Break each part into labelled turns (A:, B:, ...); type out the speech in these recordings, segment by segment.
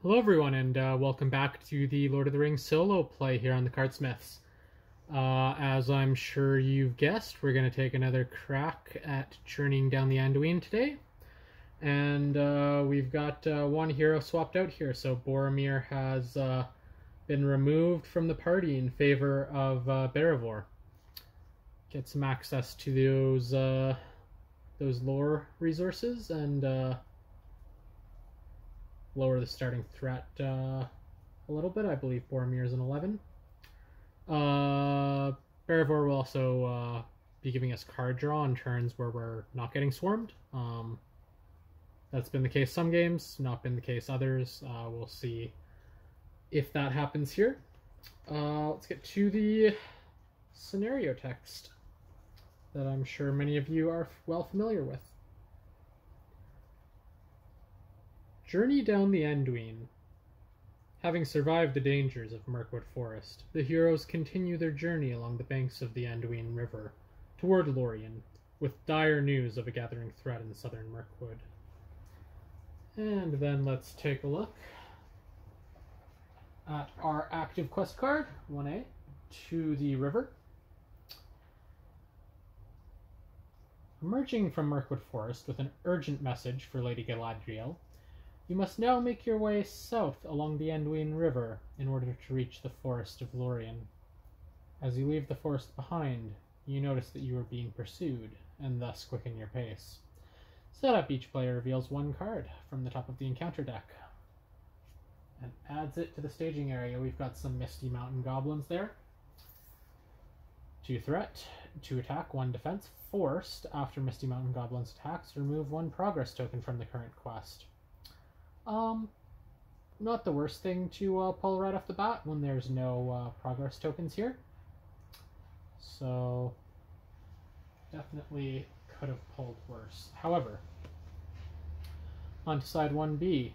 A: Hello everyone, and welcome back to the Lord of the Rings solo play here on the Cardsmiths. As I'm sure you've guessed, we're going to take another crack at journeying down the Anduin today. And we've got one hero swapped out here, so Boromir has been removed from the party in favor of Barivor. Get some access to those lore resources and lower the starting threat a little bit. I believe Boromir is an 11. Barivor will also be giving us card draw on turns where we're not getting swarmed. That's been the case some games, not been the case others. We'll see if that happens here. Let's get to the scenario text that I'm sure many of you are well familiar with. Journey down the Anduin. Having survived the dangers of Mirkwood Forest, the heroes continue their journey along the banks of the Anduin River toward Lorien, with dire news of a gathering threat in southern Mirkwood. And then let's take a look at our active quest card, 1A, to the river. Emerging from Mirkwood Forest with an urgent message for Lady Galadriel, you must now make your way south along the Anduin River in order to reach the Forest of Lorien. As you leave the forest behind, you notice that you are being pursued, and thus quicken your pace. Setup: each player reveals one card from the top of the encounter deck and adds it to the staging area. We've got some Misty Mountain Goblins there. 2 threat, 2 attack, 1 defense. Forced, after Misty Mountain Goblins attacks, remove 1 progress token from the current quest. Not the worst thing to pull right off the bat when there's no progress tokens here. So, definitely could have pulled worse. However, on to side 1B.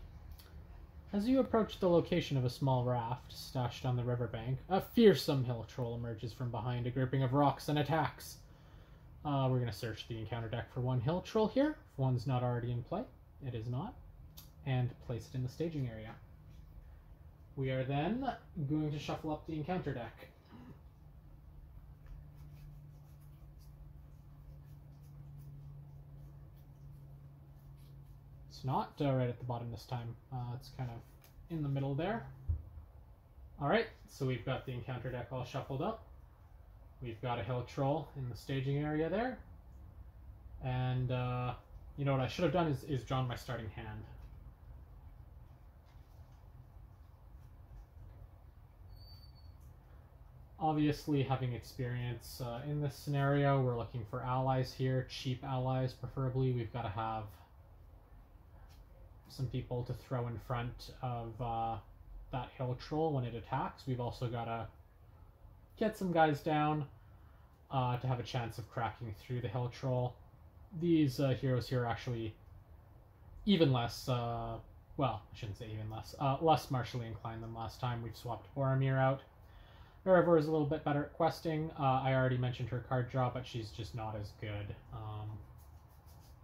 A: As you approach the location of a small raft stashed on the riverbank, a fearsome hill troll emerges from behind a grouping of rocks and attacks. We're going to search the encounter deck for 1 hill troll here. If one's not already in play, it is not. And place it in the staging area. We are then going to shuffle up the encounter deck. It's not right at the bottom this time. It's kind of in the middle there. Alright, so we've got the encounter deck all shuffled up. We've got a hill troll in the staging area there. And you know what I should have done is drawn my starting hand. Obviously, having experience in this scenario, we're looking for allies here, cheap allies preferably. We've got to have some people to throw in front of that hill troll when it attacks. We've also got to get some guys down to have a chance of cracking through the hill troll. These heroes here are actually even less, well, I shouldn't say even less, less martially inclined than last time. We've swapped Boromir out. Barivor is a little bit better at questing. I already mentioned her card draw, but she's just not as good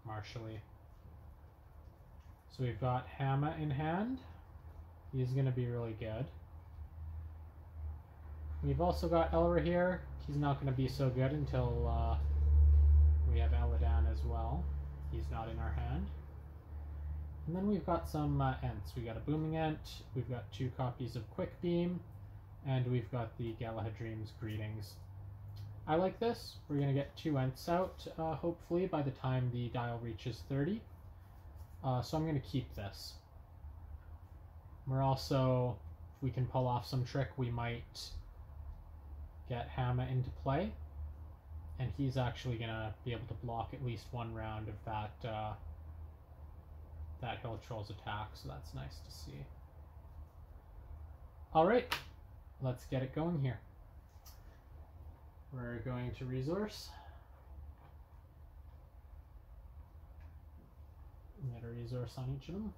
A: martially. So we've got Hamma in hand. He's going to be really good. We've also got Elra here. He's not going to be so good until we have Eladan as well. He's not in our hand. And then we've got some Ents. We've got a Booming Ent. We've got 2 copies of Quick Beam. And we've got the Galahadrim's Greetings. I like this. We're going to get 2 Ents out, hopefully, by the time the dial reaches 30. So I'm going to keep this. We're also, if we can pull off some trick, we might get Hamma into play. And he's actually going to be able to block at least 1 round of that hill troll's attack, so that's nice to see. Alright. Let's get it going here. We're going to resource. Get a resource on each of them.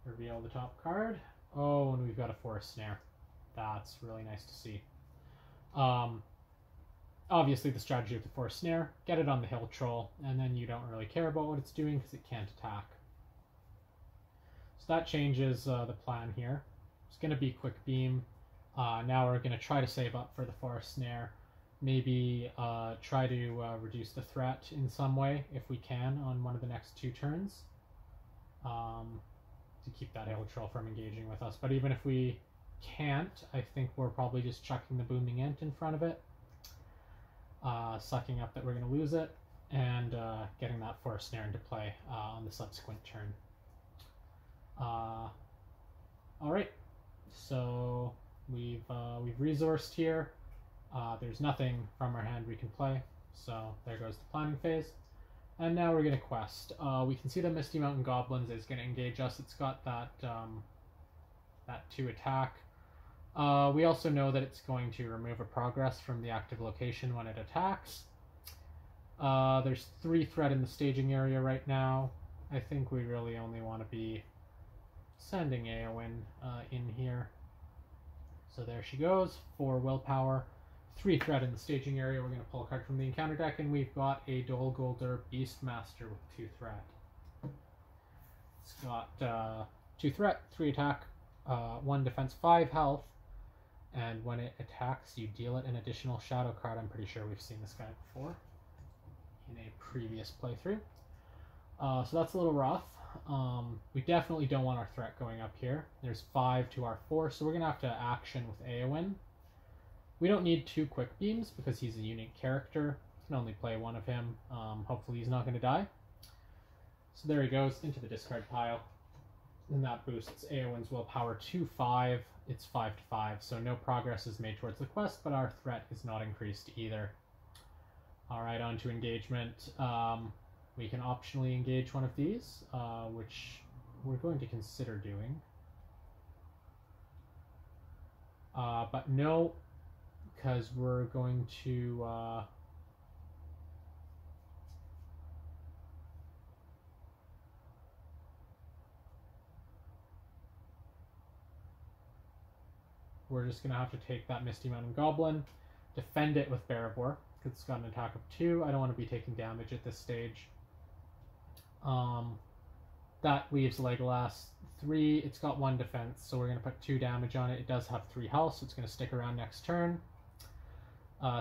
A: Reveal the top card. Oh, and we've got a forest snare. That's really nice to see. Obviously the strategy of the forest snare, get it on the hill troll, and then you don't really care about what it's doing because it can't attack. that changes the plan here. It's going to be quick beam. Now we're going to try to save up for the forest snare. Maybe try to reduce the threat in some way if we can on one of the next 2 turns to keep that hill troll from engaging with us. But even if we can't, I think we're probably just chucking the booming ant in front of it, sucking up that we're going to lose it, and getting that forest snare into play on the subsequent turn. All right, so we've resourced here. There's nothing from our hand we can play, so there goes the planning phase. And now we're going to quest. We can see the Misty Mountain Goblins is going to engage us. It's got that that 2 attack. We also know that it's going to remove a progress from the active location when it attacks. There's 3 threat in the staging area right now. I think we really only want to be sending Anduin in here. So there she goes, 4 willpower, 3 threat in the staging area. We're going to pull a card from the encounter deck, and we've got a Dol Guldur Beastmaster with 2 threat. It's got 2 threat, 3 attack, 1 defense, 5 health, and when it attacks, you deal it an additional shadow card. I'm pretty sure we've seen this guy before in a previous playthrough. So that's a little rough. We definitely don't want our threat going up here. There's 5 to our 4, so we're going to have to action with Anduin. We don't need 2 quick beams because he's a unique character. We can only play 1 of him. Hopefully he's not going to die. So there he goes into the discard pile. And that boosts Anduin's willpower to 5. It's 5 to 5, so no progress is made towards the quest, but our threat is not increased either. Alright, on to engagement. We can optionally engage one of these, which we're going to consider doing. But no, because we're going to... we're just going to have to take that Misty Mountain Goblin, defend it with Barivore, because it's got an attack of 2. I don't want to be taking damage at this stage. That leaves Legolas 3. It's got 1 defense, so we're going to put 2 damage on it. It does have 3 health, so it's going to stick around next turn.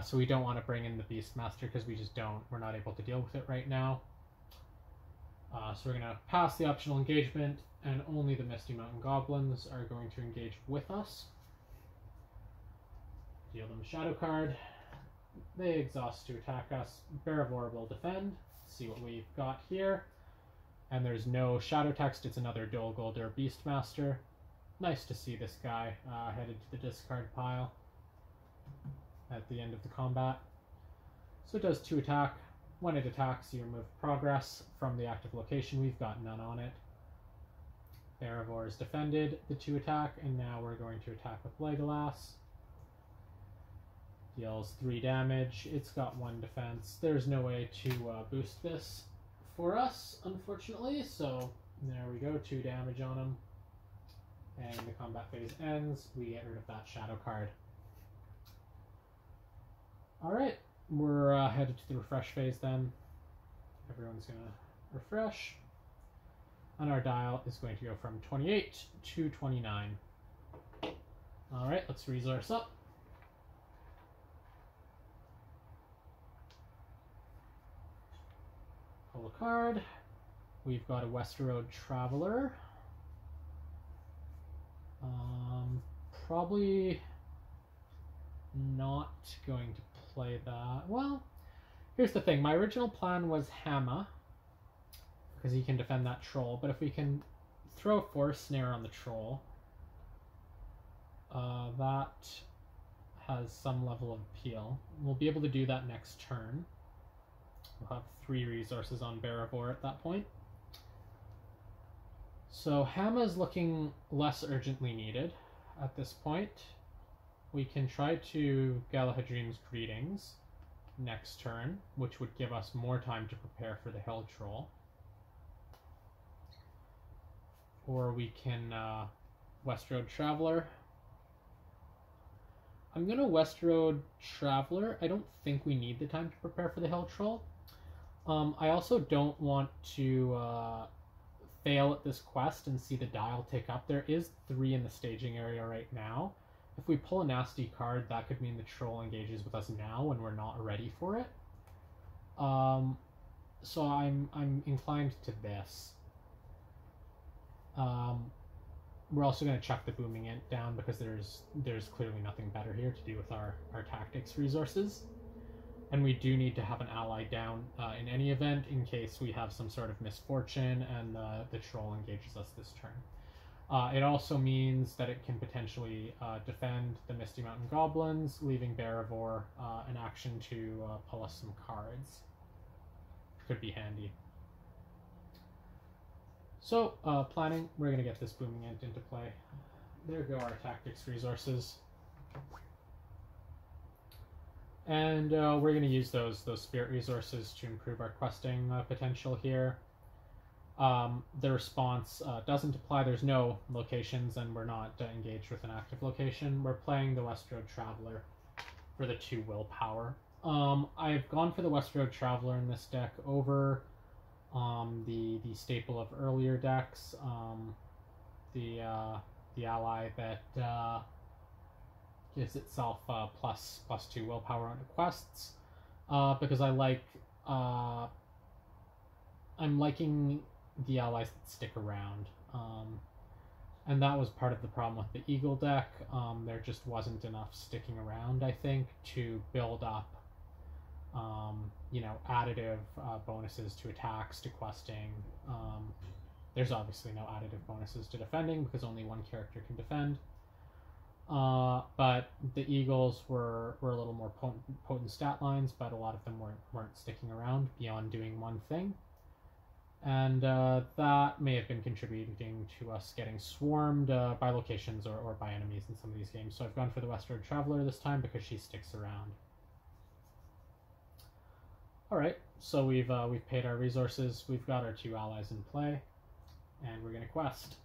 A: So we don't want to bring in the Beastmaster because we just don't. We're not able to deal with it right now. So we're going to pass the optional engagement, and only the Misty Mountain Goblins are going to engage with us. Deal them a shadow card. They exhaust to attack us. Barivore will defend. See what we've got here. And there's no shadow text. It's another Dol Guldur Beastmaster. Nice to see this guy headed to the discard pile at the end of the combat. So it does 2 attack. When it attacks, you remove progress from the active location. We've got none on it. Barivore is defended the 2 attack, and now we're going to attack with Legolas. Deals 3 damage. It's got 1 defense. There's no way to boost this for us, unfortunately, so there we go, 2 damage on him. And the combat phase ends. We get rid of that shadow card. Alright, we're headed to the refresh phase then. Everyone's going to refresh. And our dial is going to go from 28 to 29. Alright, let's resource up. Pull a card. We've got a Westeroad Traveler. Probably not going to play that. Well, here's the thing. My original plan was Hammer, because he can defend that troll, but if we can throw a Forest Snare on the troll, that has some level of appeal. We'll be able to do that next turn. We'll have 3 resources on Barivore at that point. So Hammer's looking less urgently needed at this point. We can try to Galahadrim's Greetings next turn, which would give us more time to prepare for the Hill Troll. Or we can Westeroad Traveler. I'm going to Westeroad Traveler. I don't think we need the time to prepare for the Hill Troll. I also don't want to fail at this quest and see the dial tick up, there is 3 in the staging area right now. If we pull a nasty card, that could mean the troll engages with us now when we're not ready for it. So I'm inclined to this. We're also going to chuck the booming int down because there's clearly nothing better here to do with our tactics resources. And we do need to have an ally down in any event in case we have some sort of misfortune and the troll engages us this turn. It also means that it can potentially defend the Misty Mountain Goblins, leaving Barivore an action to pull us some cards. Could be handy. So, planning, we're going to get this booming int into play. There go our tactics resources. And we're going to use those spirit resources to improve our questing potential here. The response doesn't apply. There's no locations, and we're not engaged with an active location. We're playing the West Road Traveler for the 2 willpower. I've gone for the West Road Traveler in this deck over the staple of earlier decks, the ally that gives itself +2 willpower onto quests, because I'm liking the allies that stick around, and that was part of the problem with the Eagle deck. There just wasn't enough sticking around, I think, to build up additive bonuses to attacks, to questing. There's obviously no additive bonuses to defending because only one character can defend. But the Eagles were a little more potent stat lines, but a lot of them weren't sticking around beyond doing one thing. And that may have been contributing to us getting swarmed by locations or by enemies in some of these games. So I've gone for the West Road Traveler this time because she sticks around. Alright, so we've paid our resources, we've got our 2 allies in play, and we're going to quest.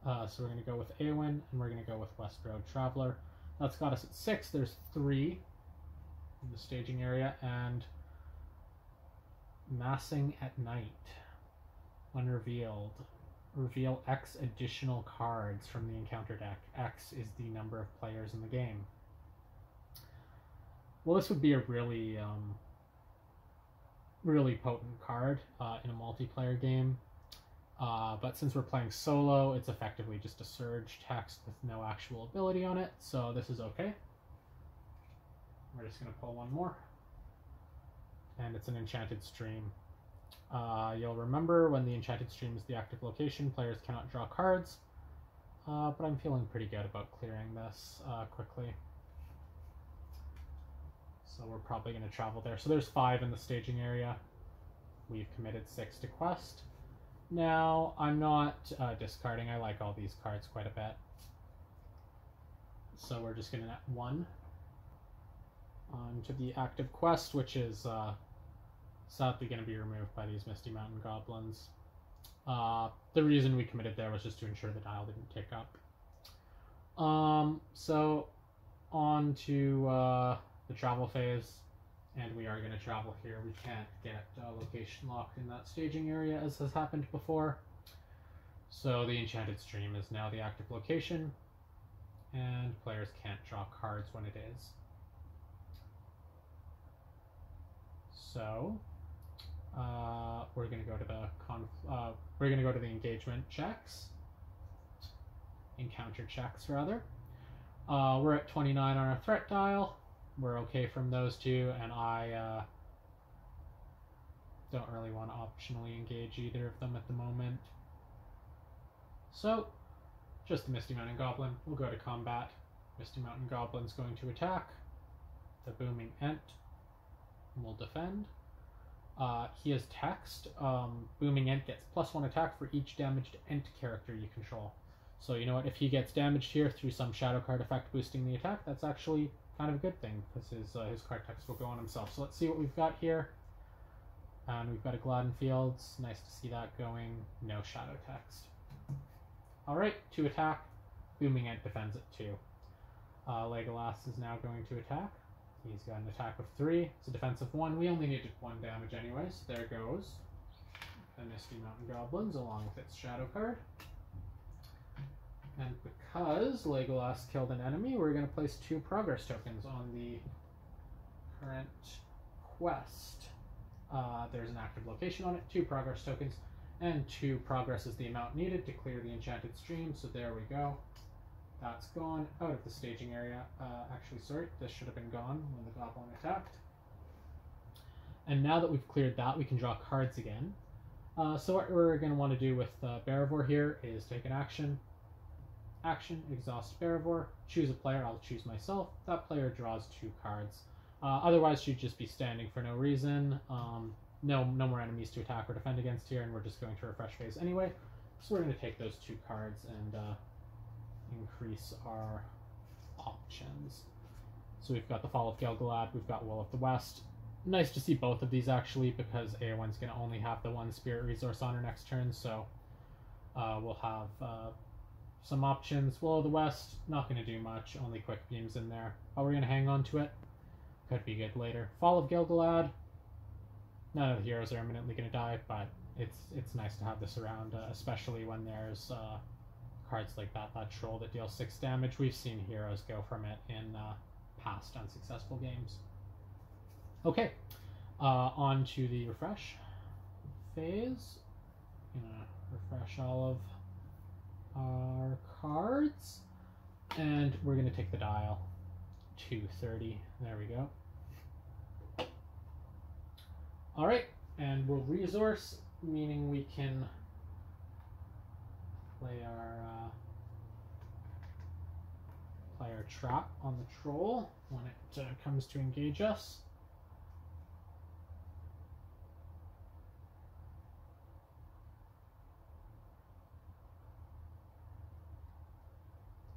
A: So we're going to go with Anduin, and we're going to go with West Road Traveler. That's got us at 6. There's 3 in the staging area, and Massing at Night. When revealed, reveal X additional cards from the encounter deck. X is the number of players in the game. Well, this would be a really potent card in a multiplayer game. But since we're playing solo, it's effectively just a surge text with no actual ability on it, so this is okay. We're just going to pull one more. And it's an Enchanted Stream. You'll remember when the Enchanted Stream is the active location, players cannot draw cards. But I'm feeling pretty good about clearing this quickly. So we're probably going to travel there. So there's 5 in the staging area. We've committed 6 to quest. Now, I'm not discarding. I like all these cards quite a bit. So we're just going to net 1 onto the active quest, which is sadly going to be removed by these Misty Mountain Goblins. The reason we committed there was just to ensure the dial didn't tick up. So on to the travel phase, and we are going to travel here. We can't get location locked in that staging area as has happened before. So the Enchanted Stream is now the active location, and players can't draw cards when it is. So we're going to go to the engagement checks, encounter checks rather. We're at 29 on our threat dial. We're okay from those 2, and I don't really want to optionally engage either of them at the moment. So, just the Misty Mountain Goblin. We'll go to combat. Misty Mountain Goblin's going to attack. The Booming Ent will defend. He has text. Booming Ent gets +1 attack for each damaged Ent character you control. So you know what, if he gets damaged here through some shadow card effect boosting the attack, that's actually kind of a good thing, because his card text will go on himself. So let's see what we've got here. And we've got a Gladden Fields. Nice to see that going. No shadow text. Alright, 2 attack. Booming Ent defends it 2. Legolas is now going to attack. He's got an attack of 3. It's a defense of 1. We only needed 1 damage anyway, so there goes. the Misty Mountain Goblins along with its shadow card. And because Legolas killed an enemy, we're going to place 2 progress tokens on the current quest. There's an active location on it, 2 progress tokens, and 2 progress is the amount needed to clear the enchanted stream, so there we go. That's gone out of the staging area. Actually, sorry, this should have been gone when the goblin attacked. And now that we've cleared that, we can draw cards again. So what we're going to want to do with Barivore here is take an action, exhaust Barivore, choose a player, I'll choose myself. That player draws 2 cards. Otherwise, she'd just be standing for no reason. No more enemies to attack or defend against here, and we're just going to refresh phase anyway. So we're going to take those 2 cards and increase our options. So we've got the Fall of Gil-galad, we've got Will of the West. Nice to see both of these actually, because Eowyn's going to only have the 1 spirit resource on her next turn, so we'll have some options. Will of the West, not going to do much, only quick beams in there. But we're going to hang on to it. Could be good later. Fall of Gil-galad. None of the heroes are imminently going to die, but it's nice to have this around, especially when there's cards like that troll that deals 6 damage. We've seen heroes go from it in past unsuccessful games. Okay, on to the refresh phase. Gonna refresh all of our cards, and we're gonna take the dial 230. There we go. All right, and we'll resource, meaning we can play our trap on the troll when it comes to engage us.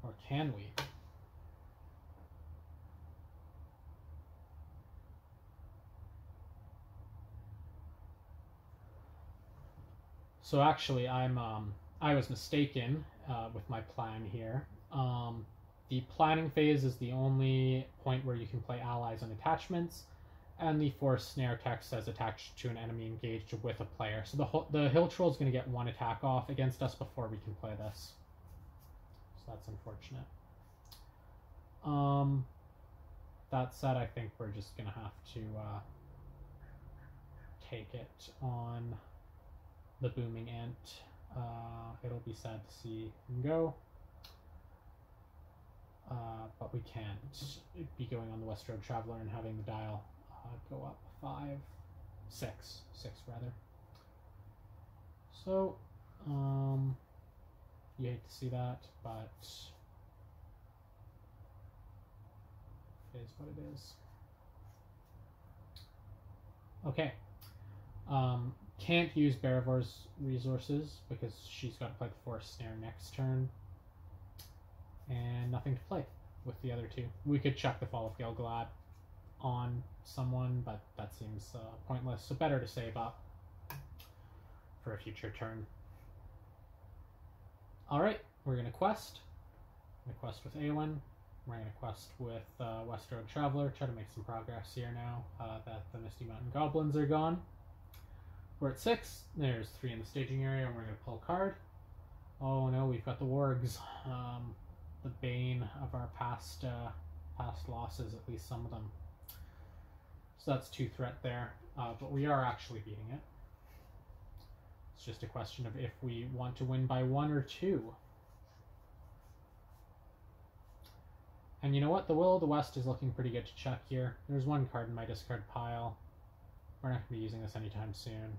A: Or can we? So actually, I was mistaken with my plan here. The planning phase is the only point where you can play allies and attachments, and the force snare text says attached to an enemy engaged with a player. So the hill troll is going to get 1 attack off against us before we can play this. So that's unfortunate. That said, I think we're just going to have to take it on the Booming Ant. It'll be sad to see him go. But we can't be going on the West Road Traveler and having the dial go up 6 rather. So, you hate to see that, but it is what it is. Okay. Can't use Barivor's resources because she's got to play the Force Snare next turn. And nothing to play with the other 2. We could chuck the Fall of Gil-galad on someone, but that seems pointless. So better to save up for a future turn. Alright, we're going to quest. We're going to quest with Eowyn. We're going to quest with West Road Traveler. Try to make some progress here now that the Misty Mountain Goblins are gone. We're at 6. There's 3 in the staging area, and we're going to pull a card. Oh no, we've got the wargs. The bane of our past losses, at least some of them. So that's 2 threat there, but we are actually beating it. It's just a question of if we want to win by 1 or 2. And you know what? The Will of the West is looking pretty good to check here. There's 1 card in my discard pile. We're not going to be using this anytime soon.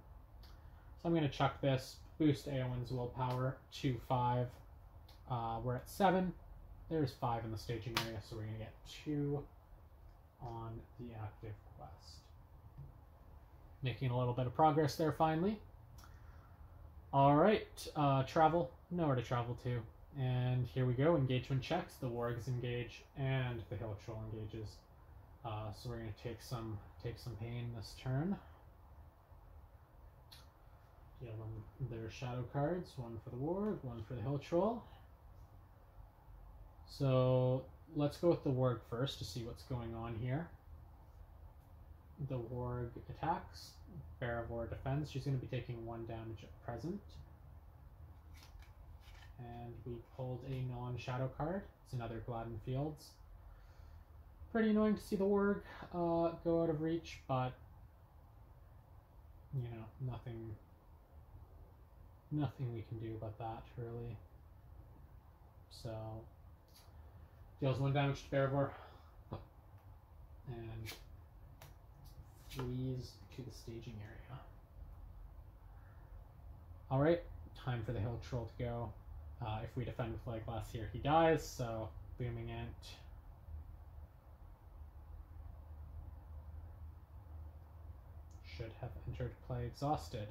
A: So I'm going to chuck this, boost Eowyn's willpower to 5. We're at 7. There's 5 in the staging area, so we're going to get 2 on the active quest. Making a little bit of progress there finally. Alright, travel. Nowhere to travel to. And here we go, engagement checks. The wargs engage and the hill troll engages. So we're going to take some pain this turn. Deal them their shadow cards, 1 for the warg, 1 for the hill troll. So let's go with the warg first to see what's going on here. the warg attacks, Barivore defends. She's going to be taking 1 damage at present. And we pulled a non-shadow card. It's another Gladden Fields. Pretty annoying to see the warg go out of reach, but you know, nothing we can do about that, really. So, deals 1 damage to Barivore, and flees to the staging area. Alright, time for the Hill Troll to go. If we defend with Legolas here, he dies, so Booming Ant. Should have entered play exhausted.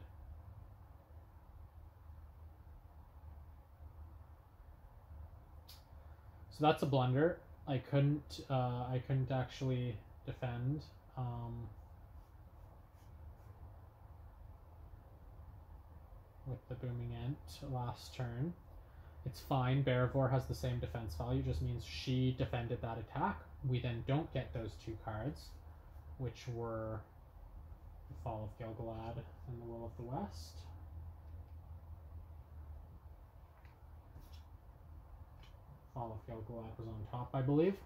A: So that's a blunder. I couldn't actually defend. With the Booming Ant last turn. It's fine. Barivore has the same defense value, just means she defended that attack. We then don't get those 2 cards, which were the Fall of Gilgalad and the Will of the West. Fall of Gilgalad was on top, I believe.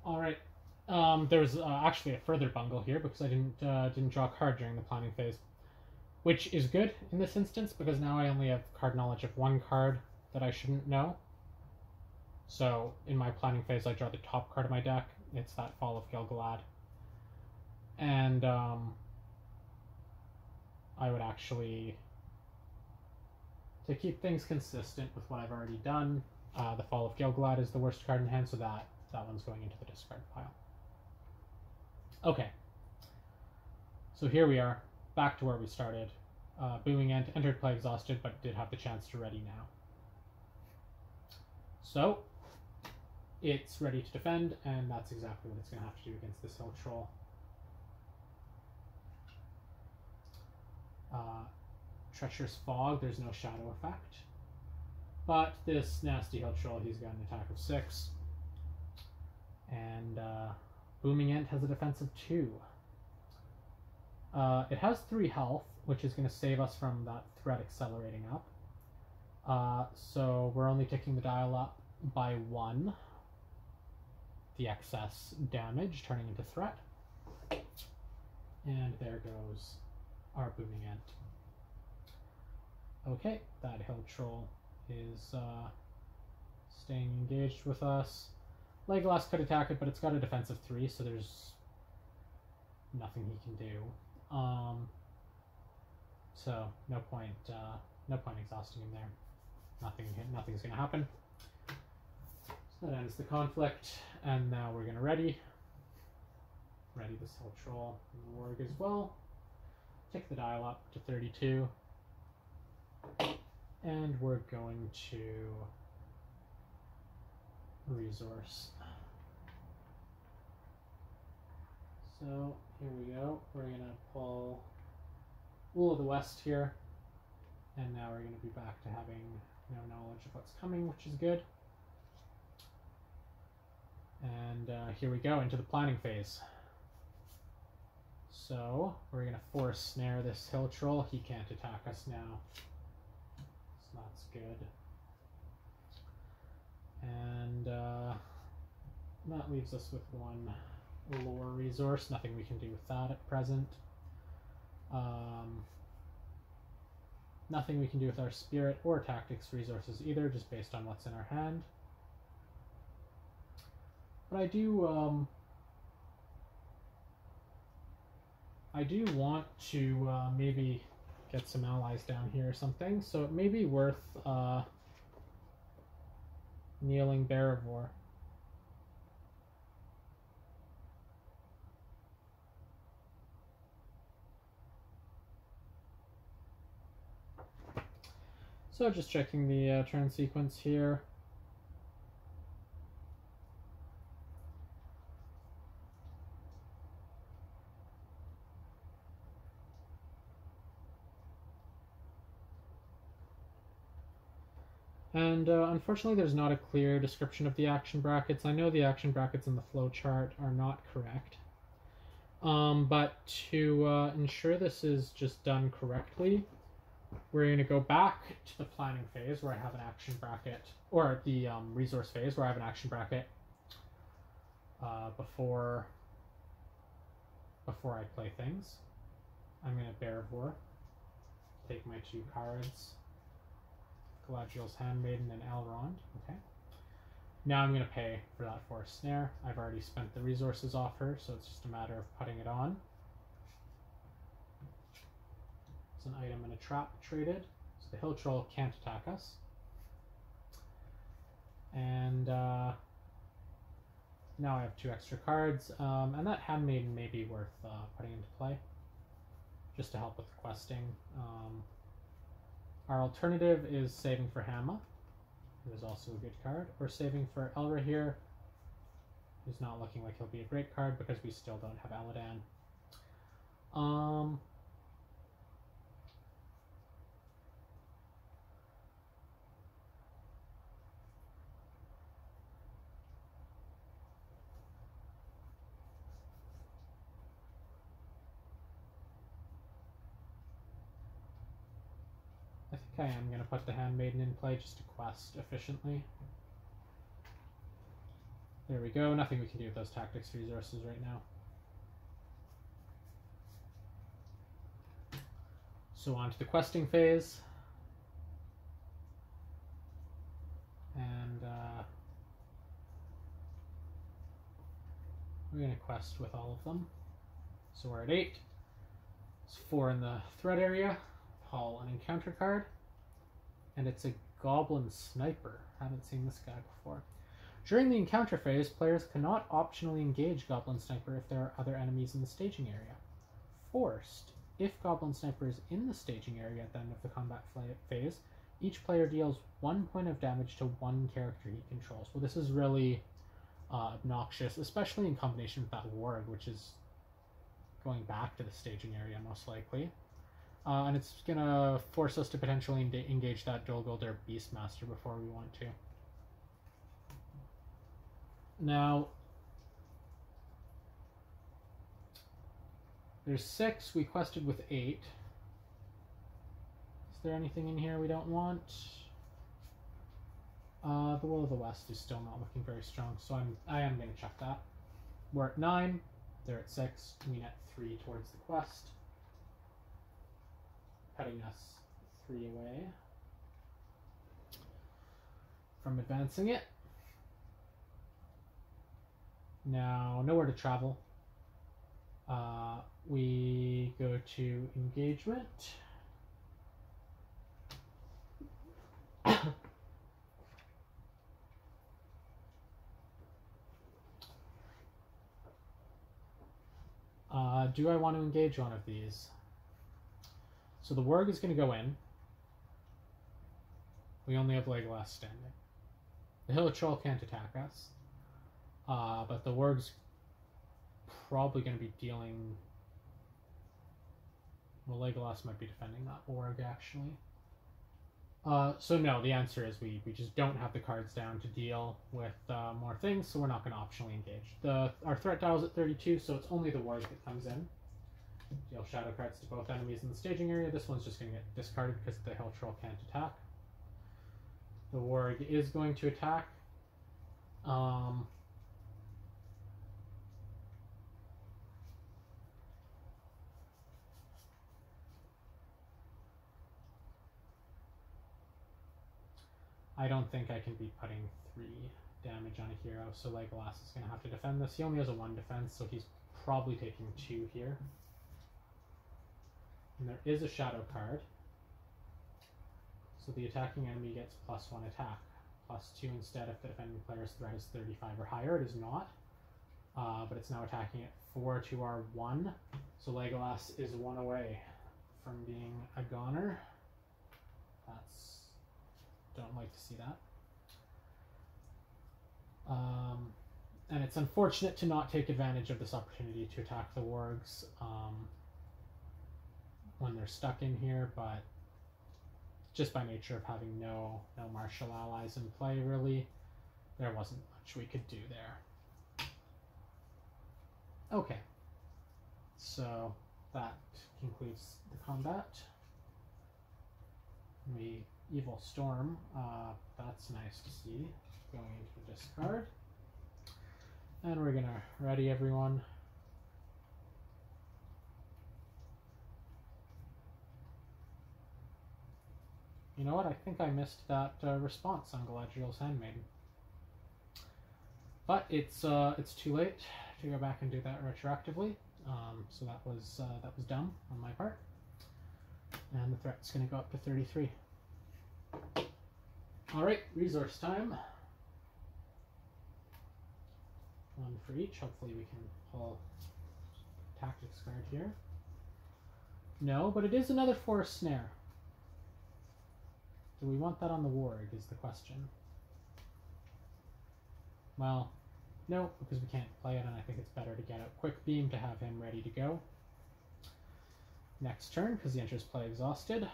A: All right. There's actually a further bungle here because I didn't draw a card during the planning phase, which is good in this instance because now I only have card knowledge of 1 card that I shouldn't know. So in my planning phase, I draw the top card of my deck. It's that Fall of Gilgalad, and I would actually, to keep things consistent with what I've already done, the Fall of Gilgalad is the worst card in hand, so that one's going into the discard pile. Okay. So here we are, back to where we started. Booming Ant entered play exhausted, but did have the chance to ready now. So, it's ready to defend, and that's exactly what it's going to have to do against this Hill Troll. Treacherous Fog, there's no shadow effect. But this nasty Hill Troll, he's got an attack of 6. And Booming Ant has a defense of 2. It has 3 health, which is going to save us from that threat accelerating up. So we're only ticking the dial up by 1. The excess damage turning into threat. And there goes our Booming Ant. Okay, that Hill Troll is staying engaged with us. Legolas could attack it, but it's got a defense of 3, so there's nothing he can do. So no point exhausting him there. Nothing's gonna happen. So that ends the conflict, and now we're gonna ready this Hill Troll and the Warg as well. Tick the dial up to 32, and we're going to resource. So here we go. We're going to pull Will of the West here, and now we're going to be back to having no knowledge of what's coming, which is good. And here we go into the planning phase. So we're going to force snare this Hill Troll. He can't attack us now, so that's good. And that leaves us with 1 lore resource. Nothing we can do with that at present. Nothing we can do with our spirit or tactics resources either, just based on what's in our hand. But I do want to maybe get some allies down here or something, so it may be worth kneeling Barivore. So just checking the turn sequence here. And unfortunately, there's not a clear description of the action brackets. I know the action brackets in the flowchart are not correct. But to ensure this is just done correctly, we're going to go back to the planning phase where I have an action bracket, or the resource phase where I have an action bracket before I play things. I'm going to Bear of War, take my 2 cards, Galadriel's Handmaiden and Elrond. Okay. Now I'm going to pay for that Forest Snare. I've already spent the resources off her, so it's just a matter of putting it on. It's an item and a trap traded, so the Hill Troll can't attack us. And now I have 2 extra cards, and that Handmaiden may be worth putting into play, just to help with the questing. Our alternative is saving for Hamma, who is also a good card, or saving for Elrahir, who's not looking like he'll be a great card because we still don't have Aladan. I think I am going to put the Handmaiden in play just to quest efficiently. There we go. Nothing we can do with those tactics resources right now. So on to the questing phase. And we're going to quest with all of them. So we're at 8. It's 4 in the threat area. Haul an encounter card. And it's a Goblin Sniper. Haven't seen this guy before. During the encounter phase, players cannot optionally engage Goblin Sniper if there are other enemies in the staging area. Forced. If Goblin Sniper is in the staging area at the end of the combat phase, each player deals 1 point of damage to 1 character he controls. Well, this is really obnoxious, especially in combination with that Warg, which is going back to the staging area most likely. And it's going to force us to potentially engage that Dol Guldur Beastmaster before we want to. Now, there's 6. We quested with 8. Is there anything in here we don't want? The Will of the West is still not looking very strong, so I am going to check that. We're at 9. They're at 6. We net 3 towards the quest, cutting us 3 away from advancing it. Now, nowhere to travel. We go to engagement. Do I want to engage one of these? So the Warg is going to go in. We only have Legolas standing. The Hill Troll can't attack us. But the Warg's probably going to be dealing... Well, Legolas might be defending that Warg, actually. So no, the answer is we just don't have the cards down to deal with more things, so we're not going to optionally engage. Our threat dial is at 32, so it's only the Warg that comes in. Deal shadow cards to both enemies in the staging area. This one's just going to get discarded because the Hill Troll can't attack. The Warg is going to attack. I don't think I can be putting 3 damage on a hero, so Legolas is going to have to defend this. He only has a 1 defense, so he's probably taking 2 here. And there is a shadow card. So the attacking enemy gets +1 attack. +2 instead if the defending player's threat is 35 or higher. It is not. But it's now attacking at 4 to our 1. So Legolas is 1 away from being a goner. Don't like to see that. And it's unfortunate to not take advantage of this opportunity to attack the Wargs when they're stuck in here, but just by nature of having no martial allies in play, really, there wasn't much we could do there. Okay, so that concludes the combat. The Evil Storm, that's nice to see, going into the discard. And we're gonna ready everyone. You know what? I think I missed that response on Galadriel's Handmaiden. But it's too late to go back and do that retroactively. So that was dumb on my part. And the threat's going to go up to 33. All right, resource time. One for each. Hopefully we can pull tactics card here. No, but it is another forest snare. Do we want that on the warg is the question. Well, no, because we can't play it, and I think it's better to get a quick beam to have him ready to go. Next turn, because he enters play exhausted.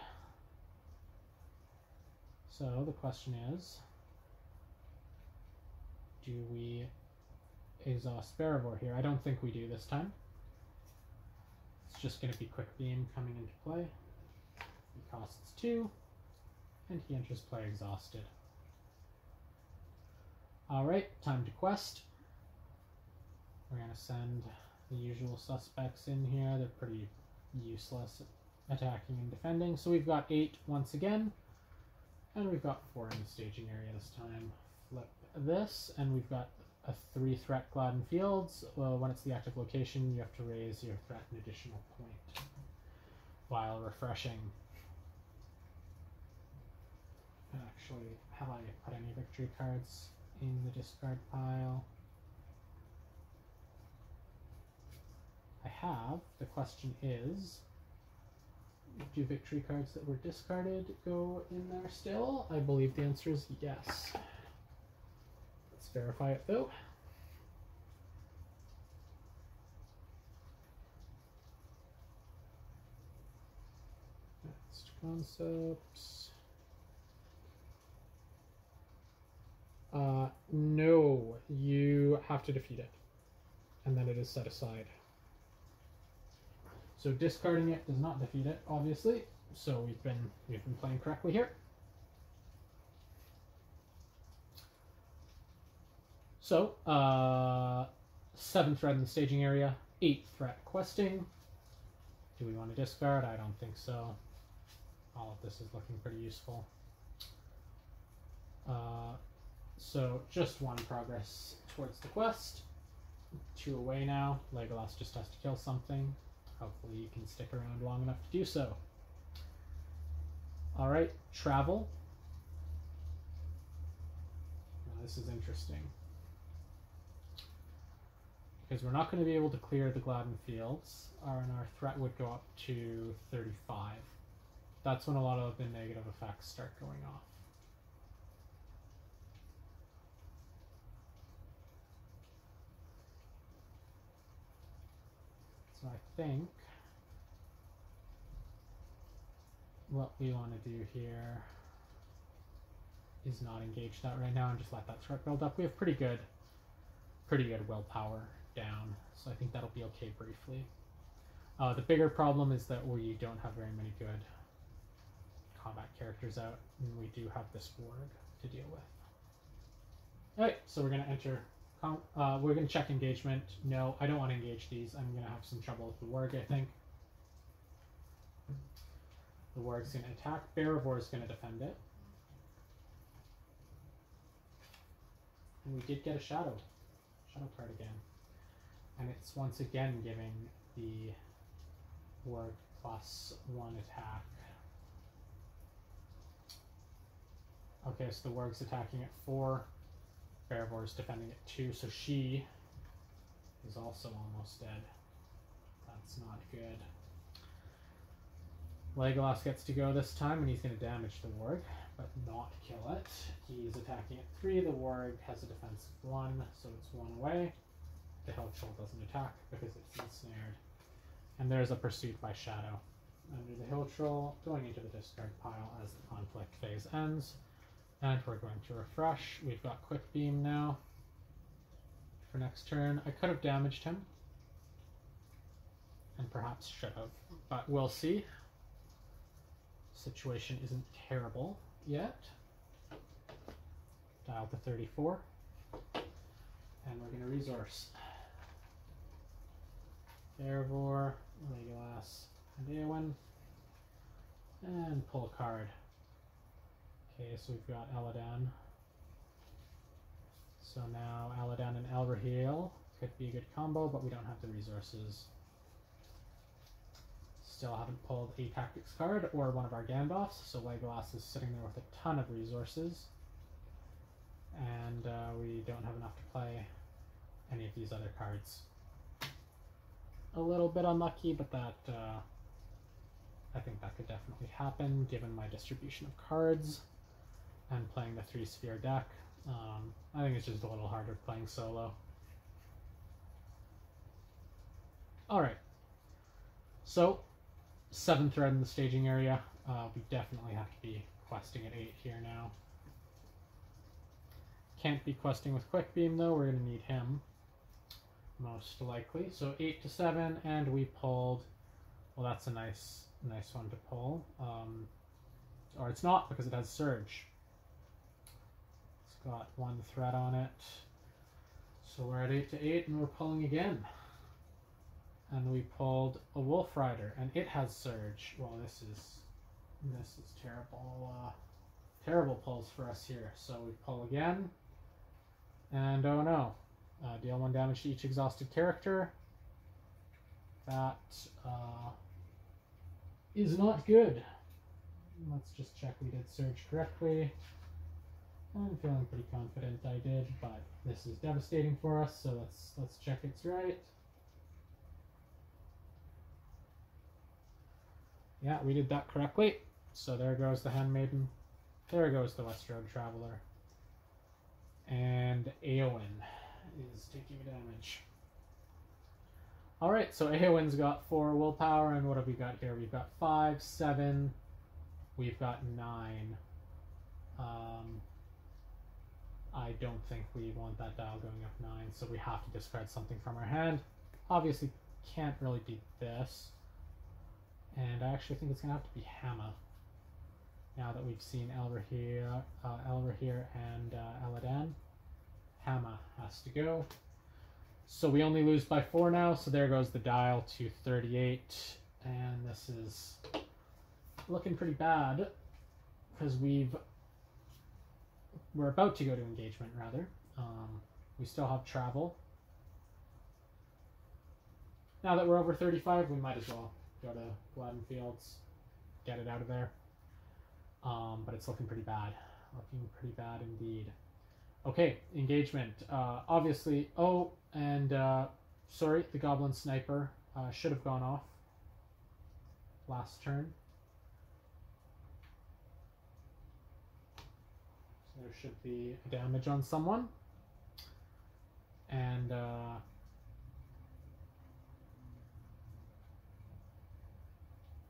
A: So the question is, do we exhaust Barivore here? I don't think we do this time. It's just going to be quick beam coming into play. He costs 2. And he enters play exhausted. Alright, time to quest. We're going to send the usual suspects in here. They're pretty useless at attacking and defending. So we've got 8 once again. And we've got 4 in the staging area this time. Flip this, and we've got a 3 threat Gladden Fields. Well, when it's the active location, you have to raise your threat an additional point while refreshing. Actually, have I put any victory cards in the discard pile? I have. The question is, do victory cards that were discarded go in there still? I believe the answer is yes. Let's verify it though. Next concepts. No, you have to defeat it, and then it is set aside. So discarding it does not defeat it, obviously. So we've been playing correctly here. So 7th threat in the staging area, 8th threat questing. Do we want to discard? I don't think so. All of this is looking pretty useful. So just 1 progress towards the quest. 2 away now. Legolas just has to kill something. Hopefully you can stick around long enough to do so. Alright, travel. Now this is interesting. Because we're not going to be able to clear the Gladden Fields, and our threat would go up to 35. That's when a lot of the negative effects start going off. So I think what we want to do here is not engage that right now and just let that threat build up. We have pretty good willpower down, so I think that'll be okay briefly. The bigger problem is that we don't have very many good combat characters out, and we do have this warg to deal with. Alright, so we're going to enter. We're going to check engagement. No, I don't want to engage these. I'm going to have some trouble with the warg, I think. The warg's going to attack. Barivore is going to defend it. And we did get a shadow card again. And it's once again giving the warg +1 attack. Okay, so the warg's attacking at 4. Barivore is defending at 2, so she is also almost dead. That's not good. Legolas gets to go this time, and he's going to damage the warg, but not kill it. He's attacking at 3. The warg has a defense of 1, so it's 1 away. The Hellchill doesn't attack because it's ensnared. And there's a pursuit by Shadow. under the hill troll, going into the discard pile as the conflict phase ends. And we're going to refresh. We've got quick beam now for next turn. I could have damaged him, and perhaps should have, but we'll see. Situation isn't terrible yet. Dial to 34, and we're going to resource. Therefore, Legolas and Anduin, and pull a card. Okay, so we've got Aladan. So now Aladan and Elrahil could be a good combo, but we don't have the resources. Still haven't pulled a Tactics card or one of our Gandalfs, so Legolas is sitting there with a ton of resources. And we don't have enough to play any of these other cards. A little bit unlucky, but that I think that could definitely happen given my distribution of cards and playing the 3-sphere deck. I think it's just a little harder playing solo. Alright, so 7th thread in the staging area. We definitely have to be questing at 8 here now. Can't be questing with Quick Beam though, we're going to need him most likely. So 8 to 7, and we pulled, well, that's a nice one to pull. Or it's not, because it has Surge. It's got 1 threat on it. So we're at 8 to 8, and we're pulling again. And we pulled a Wolf Rider, and it has Surge. Well, this is terrible. Terrible pulls for us here. So we pull again, and oh no. Deal 1 damage to each exhausted character. That is not good. Let's just check we did Surge correctly. I'm feeling pretty confident I did, but this is devastating for us, so let's check it's right. Yeah, we did that correctly. So there goes the Handmaiden. There goes the West Road Traveler. And Eowyn is taking damage. Alright, so Eowyn's got 4 willpower, and what have we got here? We've got 5, 7, we've got 9. I don't think we want that dial going up 9, so we have to discard something from our hand. Obviously can't really be this. And I actually think it's going to have to be Hammer. Now that we've seen Elrahir and Aladan, Hammer has to go. So we only lose by 4 now, so there goes the dial to 38. And this is looking pretty bad, because we're about to go to engagement, rather. We still have travel. Now that we're over 35, we might as well go to Gladden Fields, get it out of there. But it's looking pretty bad. Looking pretty bad indeed. Okay, engagement. Obviously, oh, and sorry, the Goblin Sniper should have gone off last turn. So there should be damage on someone. And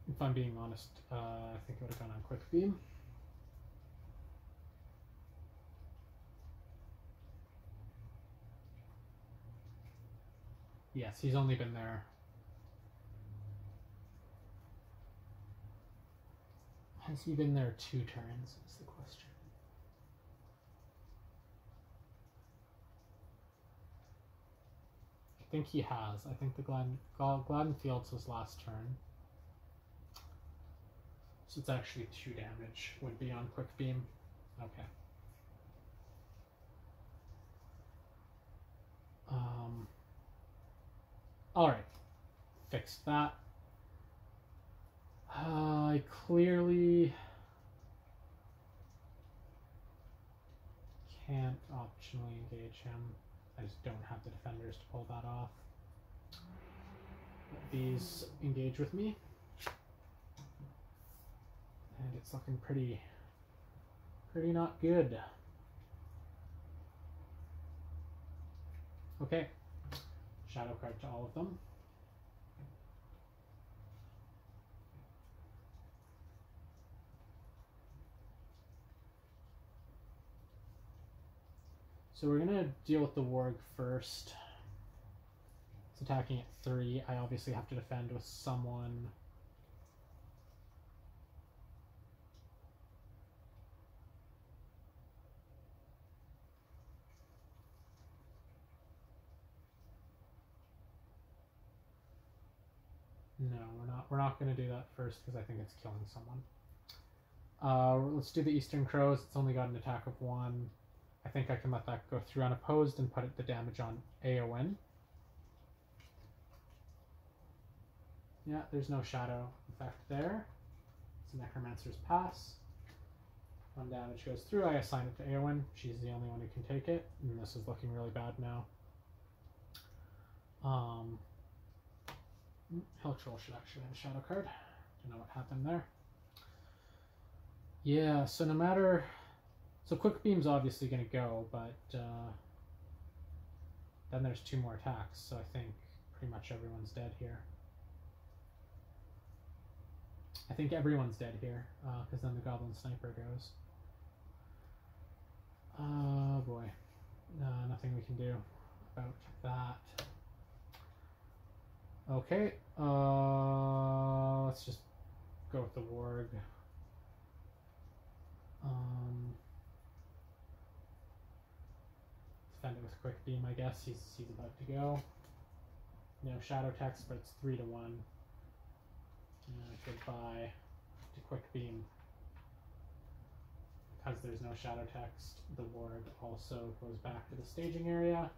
A: if I'm being honest, I think it would have gone on Quick Beam. Yes, he's only been there. Has he been there 2 turns, is the question. I think he has. I think the Gladden Fields was last turn. So it's actually 2 damage would be on Quick Beam. Okay. Alright. Fixed that. I clearly can't optionally engage him. I just don't have the defenders to pull that off. Let these engage with me. And it's looking pretty not good. Okay. Shadow card to all of them. So we're gonna deal with the warg first. It's attacking at 3. I obviously have to defend with someone. No, we're not going to do that first because I think it's killing someone. Let's do the Eastern Crows. It's only got an attack of 1. I think I can let that go through unopposed and put the damage on AON. Yeah, there's no shadow effect there. It's a Necromancer's Pass. 1 damage goes through. I assign it to Anduin. She's the only one who can take it, and this is looking really bad now. Helltroll should actually have a shadow card. Don't know what happened there. Yeah, so no matter... So Quick Beam's obviously going to go, but then there's 2 more attacks, so I think pretty much everyone's dead here. I think everyone's dead here, because then the Goblin Sniper goes. Oh boy. Nothing we can do about that. Okay, let's just go with the warg. Defend it with Quick Beam, I guess. He's about to go. No shadow text, but it's 3 to 1. Goodbye to Quick Beam. Because there's no shadow text, the warg also goes back to the staging area.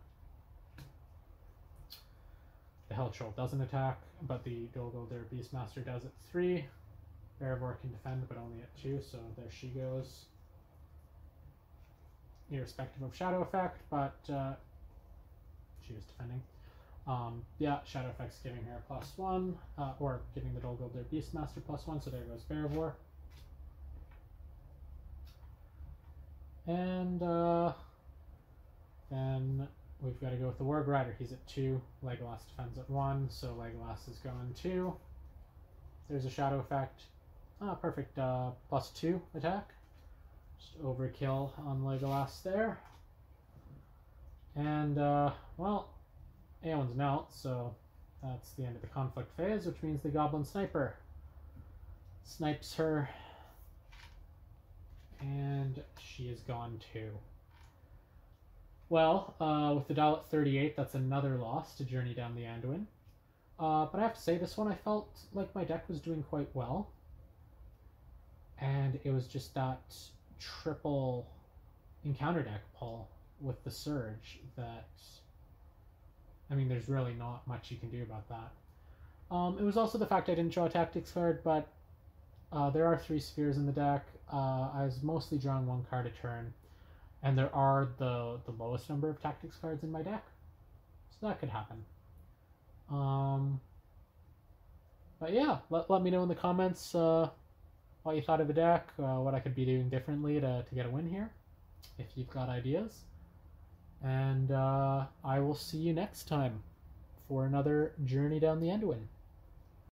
A: The Helltroll doesn't attack, but the Dolguldur Beastmaster does at 3. Erebor can defend, but only at 2, so there she goes. Irrespective of shadow effect, but she was defending. Yeah, shadow effect's giving her a +1, or giving the Dolguldur Beastmaster +1, so there goes Erebor. And then we've got to go with the Warg Rider. He's at 2. Legolas defends at 1, so Legolas is going 2. There's a shadow effect. Ah, perfect. +2 attack. Just overkill on Legolas there. And, well, Eowyn's melt, so that's the end of the conflict phase, which means the Goblin Sniper snipes her. And she is gone too. Well, with the dial at 38, that's another loss to Journey Down the Anduin. But I have to say, this one I felt like my deck was doing quite well. And it was just that triple encounter deck pull with the Surge that... I mean, there's really not much you can do about that. It was also the fact I didn't draw a Tactics card, but there are 3 spheres in the deck. I was mostly drawing 1 card a turn. And there are the lowest number of Tactics cards in my deck. So that could happen. But yeah, let me know in the comments what you thought of the deck, what I could be doing differently to get a win here, if you've got ideas. And I will see you next time for another Journey Down the Anduin.